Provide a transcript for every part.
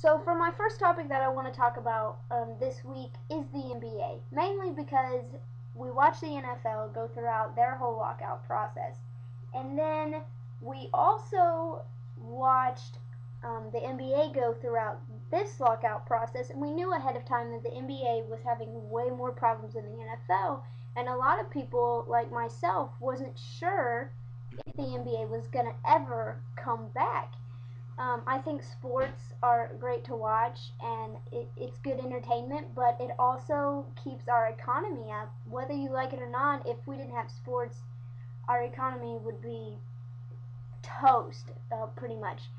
So for my first topic that I want to talk about this week is the NBA, mainly because we watch the NFL go throughout their whole lockout process, and then we also watched the NBA go throughout this lockout process, and we knew ahead of time that the NBA was having way more problems than the NFL, and a lot of people like myself wasn't sure if the NBA was gonna ever come back. I think sports are great to watch and it's good entertainment, but it also keeps our economy up. Whether you like it or not, if we didn't have sports, our economy would be toast, pretty much.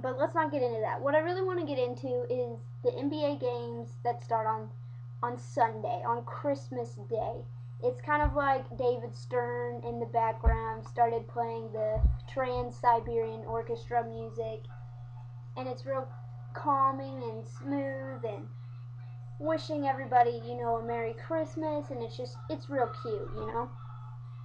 But let's not get into that. What I really want to get into is the NBA games that start on Sunday, on Christmas Day. It's kind of like David Stern in the background started playing the Trans-Siberian Orchestra music, and it's real calming and smooth and wishing everybody, a Merry Christmas, and it's real cute.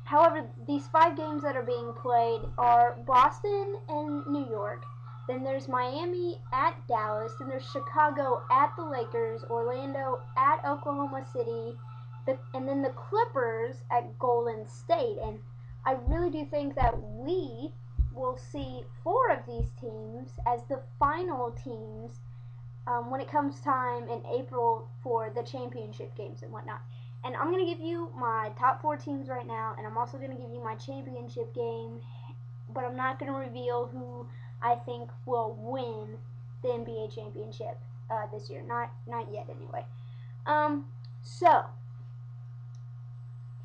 However, these 5 games that are being played are Boston and New York. Then there's Miami at Dallas. Then there's Chicago at the Lakers, Orlando at Oklahoma City, and then the Clippers at Golden State. And I really do think that we will see 4 of these teams as the final teams when it comes time in April for the championship games and whatnot. And I'm going to give you my top 4 teams right now, and I'm also going to give you my championship game, but I'm not going to reveal who I think will win the NBA championship this year. Not yet, anyway. So,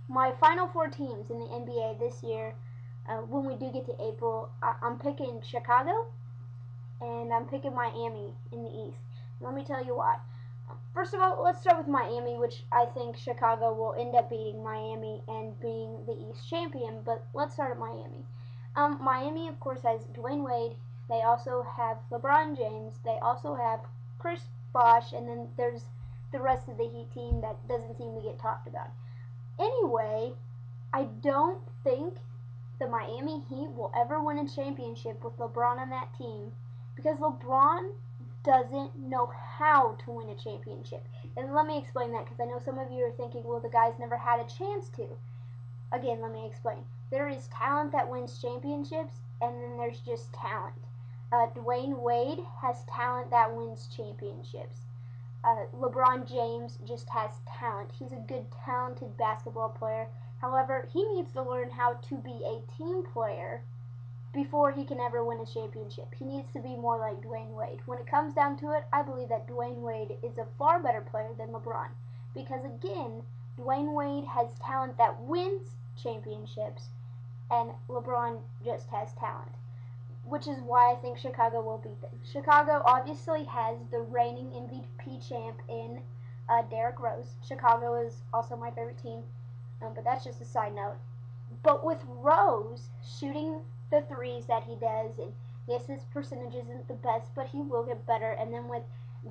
my final 4 teams in the NBA this year, when we do get to April, I'm picking Chicago, and I'm picking Miami in the East. Let me tell you why. First of all, let's start with Miami, which I think Chicago will end up beating Miami and being the East champion, but let's start at Miami. Miami, of course, has Dwayne Wade. They also have LeBron James. They also have Chris Bosh, and then there's the rest of the Heat team that doesn't seem to get talked about. Anyway, I don't think the Miami Heat will ever win a championship with LeBron on that team because LeBron doesn't know how to win a championship. And let me explain that because I know some of you are thinking, well, the guy's never had a chance to. Again, let me explain. There is talent that wins championships, and then there's just talent. Dwayne Wade has talent that wins championships. LeBron James just has talent. He's a good, talented basketball player. However, he needs to learn how to be a team player before he can ever win a championship. He needs to be more like Dwayne Wade. When it comes down to it, I believe that Dwayne Wade is a far better player than LeBron. Because again, Dwayne Wade has talent that wins championships, and LeBron just has talent. Which is why I think Chicago will beat them. Chicago obviously has the reigning MVP champ in Derrick Rose. Chicago is also my favorite team, but that's just a side note. But with Rose shooting the threes that he does, and yes, his percentage isn't the best, but he will get better. And then with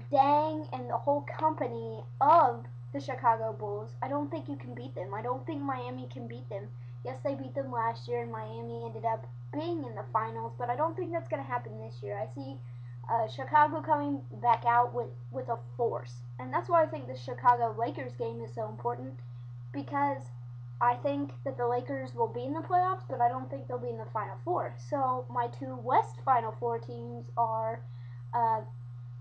Dang and the whole company of the Chicago Bulls, I don't think you can beat them. I don't think Miami can beat them. Yes, they beat them last year, and Miami ended up being in the finals, but I don't think that's going to happen this year. I see Chicago coming back out with a force. And that's why I think the Chicago Lakers game is so important, because I think that the Lakers will be in the playoffs, but I don't think they'll be in the Final Four. So my 2 West Final Four teams are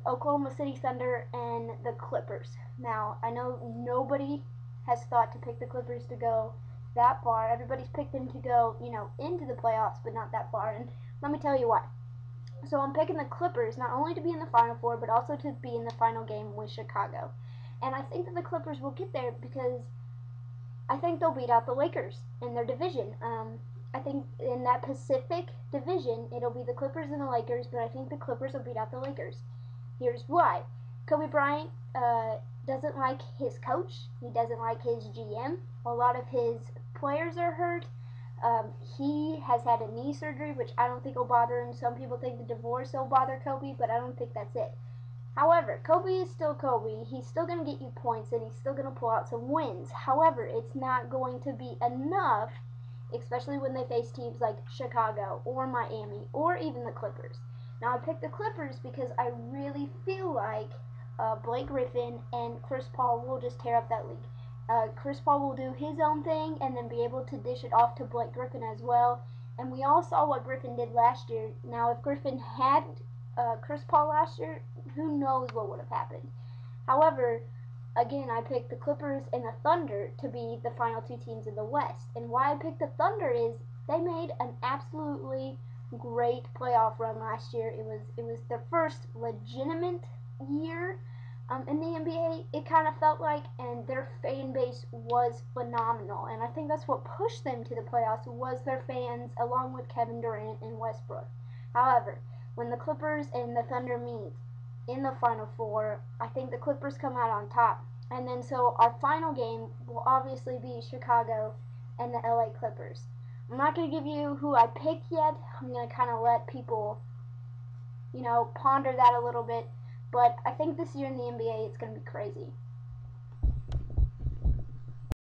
Oklahoma City Thunder and the Clippers. Now, I know nobody has thought to pick the Clippers to go that far. Everybody's picked them to go, into the playoffs, but not that far. And let me tell you why. So I'm picking the Clippers not only to be in the Final Four, but also to be in the final game with Chicago. And I think that the Clippers will get there because I think they'll beat out the Lakers in their division. I think in that Pacific division, it'll be the Clippers and the Lakers, but I think the Clippers will beat out the Lakers. Here's why. Kobe Bryant doesn't like his coach. He doesn't like his GM. A lot of his players are hurt. He has had a knee surgery, which I don't think will bother him. Some people think the divorce will bother Kobe, but I don't think that's it. However, Kobe is still Kobe. He's still going to get you points, and he's still going to pull out some wins. However, it's not going to be enough, especially when they face teams like Chicago or Miami or even the Clippers. Now I picked the Clippers because I really feel like Blake Griffin and Chris Paul will just tear up that league. Chris Paul will do his own thing and then be able to dish it off to Blake Griffin as well. And we all saw what Griffin did last year. Now, if Griffin had Chris Paul last year, who knows what would have happened. However, again, I picked the Clippers and the Thunder to be the final two teams in the West. And why I picked the Thunder is they made an absolutely great playoff run last year. It was their first legitimate year in the NBA. It kind of felt like, and their fan base was phenomenal. And I think that's what pushed them to the playoffs was their fans, along with Kevin Durant and Westbrook. However, when the Clippers and the Thunder meet in the Final Four, I think the Clippers come out on top. And then so our final game will obviously be Chicago and the LA Clippers. I'm not going to give you who I picked yet. I'm going to kind of let people, ponder that a little bit. But I think this year in the NBA it's going to be crazy.